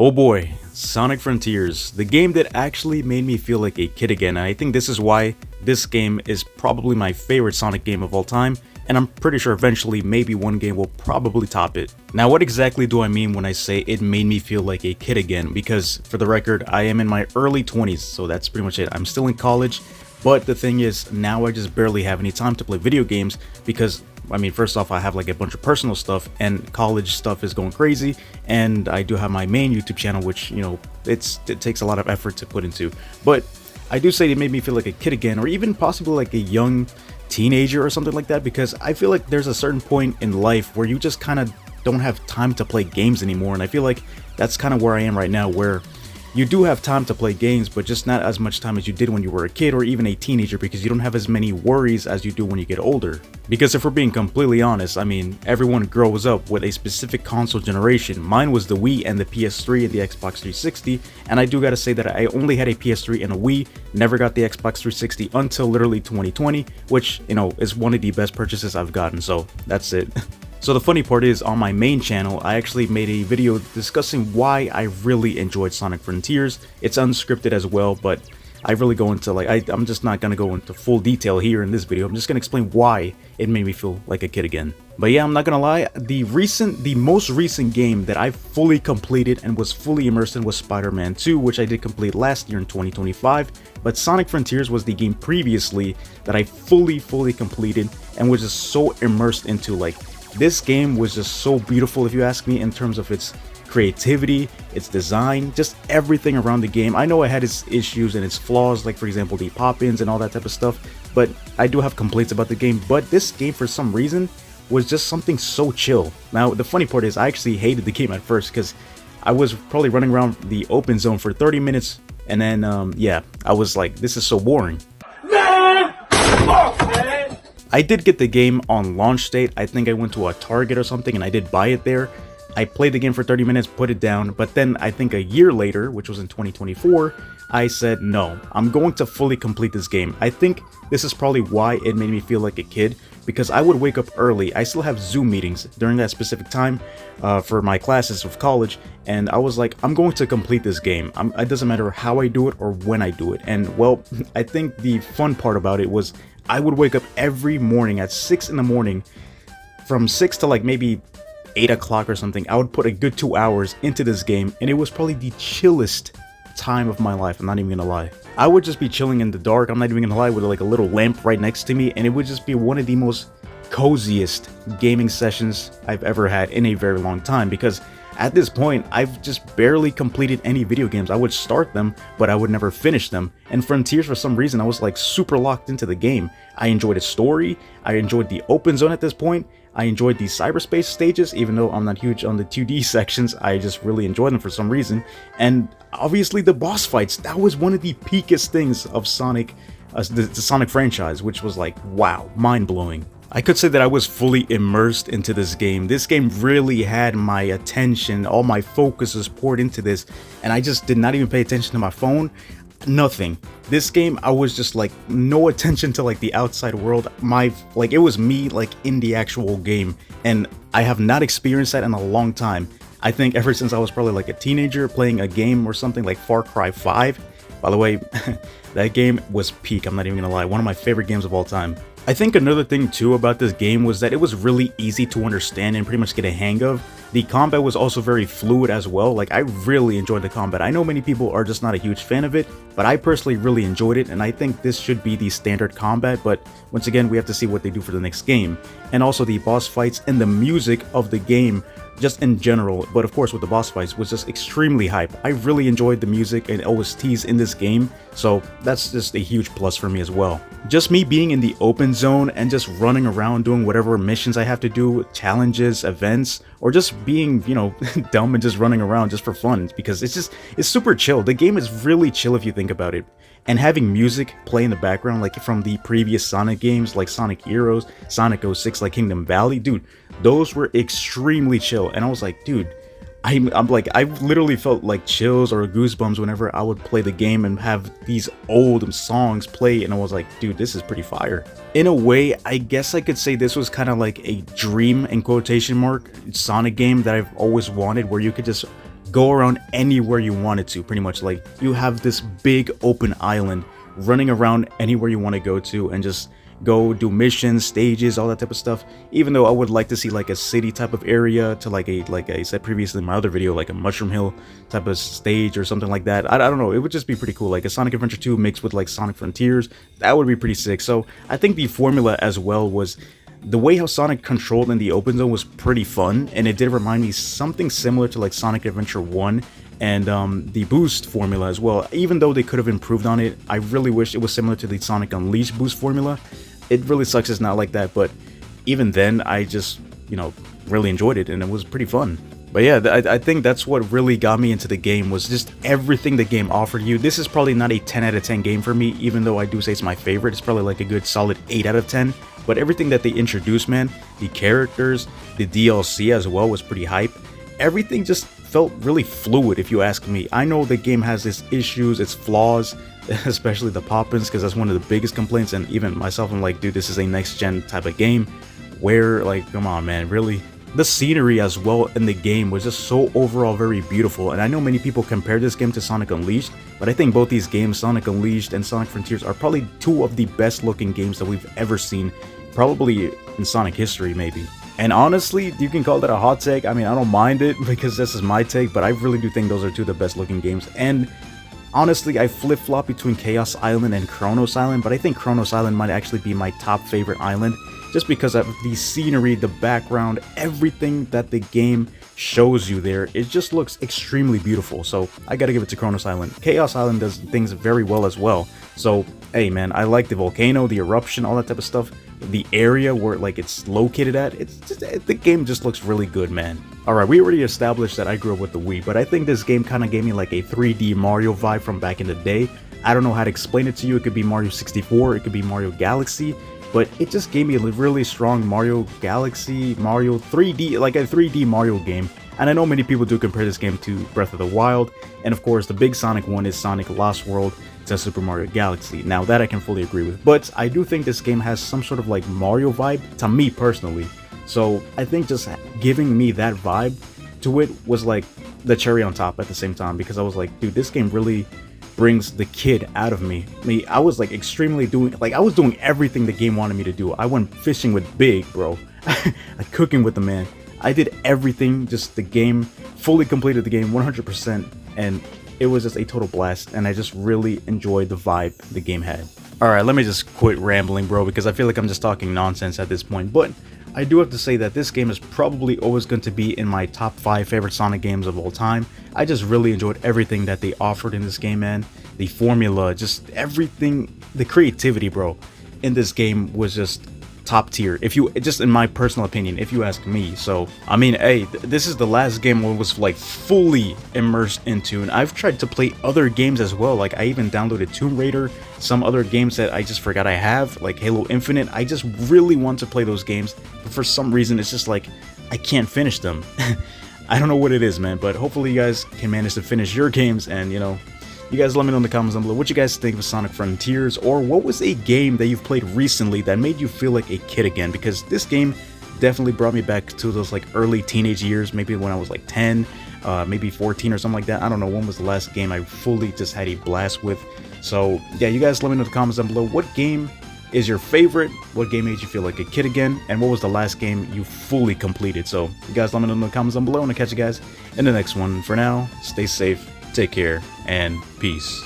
Oh boy, Sonic Frontiers, the game that actually made me feel like a kid again, and I think this is why this game is probably my favorite Sonic game of all time, and I'm pretty sure eventually maybe one game will probably top it. Now what exactly do I mean when I say it made me feel like a kid again? Because for the record, I am in my early 20s, so that's pretty much it. I'm still in college, but the thing is, now I just barely have any time to play video games because I mean, first off, I have like a bunch of personal stuff and college stuff is going crazy, and I do have my main YouTube channel, which, you know, it takes a lot of effort to put into. But I do say it made me feel like a kid again, or even possibly like a young teenager or something like that, because I feel like there's a certain point in life where you just kind of don't have time to play games anymore, and I feel like that's kind of where I am right now, where you do have time to play games, but just not as much time as you did when you were a kid or even a teenager, because you don't have as many worries as you do when you get older. Because if we're being completely honest, I mean, everyone grows up with a specific console generation. Mine was the Wii and the PS3 and the Xbox 360, and I do gotta say that I only had a PS3 and a Wii, never got the Xbox 360 until literally 2020, which, you know, is one of the best purchases I've gotten, so that's it. So the funny part is, on my main channel, I actually made a video discussing why I really enjoyed Sonic Frontiers. It's unscripted as well, but I really go into like, I'm just not gonna go into full detail here in this video. I'm just gonna explain why it made me feel like a kid again. But yeah, I'm not gonna lie, the most recent game that I fully completed and was fully immersed in was Spider-Man 2, which I did complete last year in 2025. But Sonic Frontiers was the game previously that I fully completed and was just so immersed into. Like, this game was just so beautiful, if you ask me, in terms of its creativity, its design, just everything around the game. I know it had its issues and its flaws, like for example the pop-ins and all that type of stuff, but I do have complaints about the game. But this game, for some reason, was just something so chill. Now the funny part is, I actually hated the game at first because I was probably running around the open zone for 30 minutes, and then yeah, I was like, this is so boring. I did get the game on launch date. I think I went to a Target or something and I did buy it there. I played the game for 30 minutes, put it down, but then I think a year later, which was in 2024, I said, no, I'm going to fully complete this game. I think this is probably why it made me feel like a kid, because I would wake up early. I still have Zoom meetings during that specific time for my classes of college, and I was like, I'm going to complete this game. It doesn't matter how I do it or when I do it. And well, I think the fun part about it was I would wake up every morning at 6 in the morning, from 6 to like maybe 8 o'clock or something. I would put a good 2 hours into this game, and it was probably the chillest time of my life. I'm not even gonna lie. I would just be chilling in the dark, I'm not even gonna lie, with like a little lamp right next to me, and it would just be one of the most coziest gaming sessions I've ever had in a very long time, because at this point, I've just barely completed any video games. I would start them, but I would never finish them. And Frontiers, for some reason, I was like super locked into the game. I enjoyed its story, I enjoyed the open zone at this point, I enjoyed the cyberspace stages, even though I'm not huge on the 2D sections, I just really enjoyed them for some reason. And obviously the boss fights, that was one of the peakest things of Sonic, the Sonic franchise, which was like, wow, mind-blowing. I could say that I was fully immersed into this game. This game really had my attention, all my focus was poured into this, and I just did not even pay attention to my phone. Nothing. This game, I was just like, no attention to like the outside world. It was me like in the actual game, and I have not experienced that in a long time. I think ever since I was probably like a teenager playing a game or something like Far Cry 5. By the way, that game was peak, I'm not even gonna lie, one of my favorite games of all time. I think another thing too about this game was that it was really easy to understand and pretty much get a hang of. The combat was also very fluid as well. Like, I really enjoyed the combat. I know many people are just not a huge fan of it, but I personally really enjoyed it, and I think this should be the standard combat, but once again, we have to see what they do for the next game. And also the boss fights and the music of the game, just in general, but of course with the boss fights, was just extremely hype. I really enjoyed the music and OSTs in this game, so that's just a huge plus for me as well. Just me being in the open zone and just running around doing whatever missions I have to do, challenges, events, or just being, you know, dumb and just running around just for fun, because it's super chill. The game is really chill if you think about it. And having music play in the background, like from the previous Sonic games, like Sonic Heroes, Sonic 06, like Kingdom Valley, dude, those were extremely chill. And I was like, dude, I'm like, I literally felt like chills or goosebumps whenever I would play the game and have these old songs play, and I was like, dude, this is pretty fire. In a way, I guess I could say this was kind of like a dream, in quotation mark, Sonic game that I've always wanted, where you could just go around anywhere you wanted to, pretty much. Like, you have this big open island running around anywhere you want to go to, and just go do missions, stages, all that type of stuff. Even though I would like to see like a city type of area, to like I said previously in my other video, like a Mushroom Hill type of stage or something like that. I don't know, it would just be pretty cool, like a Sonic Adventure 2 mixed with like Sonic Frontiers. That would be pretty sick. So I think the formula as well was the way how Sonic controlled in the open zone was pretty fun, and it did remind me something similar to like Sonic Adventure 1 and the boost formula as well. Even though they could have improved on it, I really wish it was similar to the Sonic Unleashed boost formula. It really sucks it's not like that, but even then, I just, you know, really enjoyed it, and it was pretty fun. But yeah, I think that's what really got me into the game, was just everything the game offered you. This is probably not a 10 out of 10 game for me, even though I do say it's my favorite. It's probably like a good solid 8 out of 10. But everything that they introduced, man, the characters, the DLC as well was pretty hype. Everything just felt really fluid, if you ask me. I know the game has its issues, its flaws, especially the pop-ins, because that's one of the biggest complaints. And even myself, I'm like, dude, this is a next-gen type of game. Where, like, come on, man, really? The scenery as well in the game was just so overall very beautiful, and I know many people compare this game to Sonic Unleashed, but I think both these games, Sonic Unleashed and Sonic Frontiers, are probably two of the best looking games that we've ever seen, probably in Sonic history maybe. And honestly, you can call that a hot take. I mean, I don't mind it because this is my take, but I really do think those are two of the best looking games. And honestly, I flip-flop between Chaos Island and Kronos Island, but I think Kronos Island might actually be my top favorite island, just because of the scenery, the background, everything that the game shows you there. It just looks extremely beautiful, so I gotta give it to Kronos Island. Chaos Island does things very well as well, so hey man, I like the volcano, the eruption, all that type of stuff. The area where like it's located at, it's just, the game just looks really good, man. Alright, we already established that I grew up with the Wii, but I think this game kind of gave me like a 3D Mario vibe from back in the day. I don't know how to explain it to you. It could be Mario 64, it could be Mario Galaxy, but it just gave me a really strong Mario Galaxy, Mario 3D, like a 3D Mario game. And I know many people do compare this game to Breath of the Wild, and of course the big Sonic one is Sonic Lost World to Super Mario Galaxy. Now that I can fully agree with, but I do think this game has some sort of like Mario vibe to me personally. So I think just giving me that vibe to it was like the cherry on top at the same time, because I was like, dude, this game really brings the kid out of me. I was like extremely I was doing everything the game wanted me to do. I went fishing with Big, bro. Like cooking with the man. I did everything, just the game, fully completed the game 100%, and it was just a total blast, and I just really enjoyed the vibe the game had. Alright, let me just quit rambling, bro, because I feel like I'm just talking nonsense at this point, but I do have to say that this game is probably always going to be in my top 5 favorite Sonic games of all time. I just really enjoyed everything that they offered in this game, man. The formula, just everything, the creativity, bro, in this game was just top tier, if you, just in my personal opinion, if you ask me. So I mean, hey, this is the last game I was like fully immersed into, and I've tried to play other games as well. Like I even downloaded Tomb Raider, some other games that I just forgot I have, like Halo Infinite. I just really want to play those games, but for some reason it's just like I can't finish them. I don't know what it is, man, but hopefully you guys can manage to finish your games. And you know, you guys let me know in the comments down below what you guys think of Sonic Frontiers, or what was a game that you've played recently that made you feel like a kid again, because this game definitely brought me back to those like early teenage years, maybe when I was like 10, maybe 14 or something like that. I don't know when was the last game I fully just had a blast with. So yeah, you guys let me know in the comments down below what game is your favorite, what game made you feel like a kid again, and what was the last game you fully completed. So you guys let me know in the comments down below, and I'll catch you guys in the next one. For now, stay safe, take care, and peace.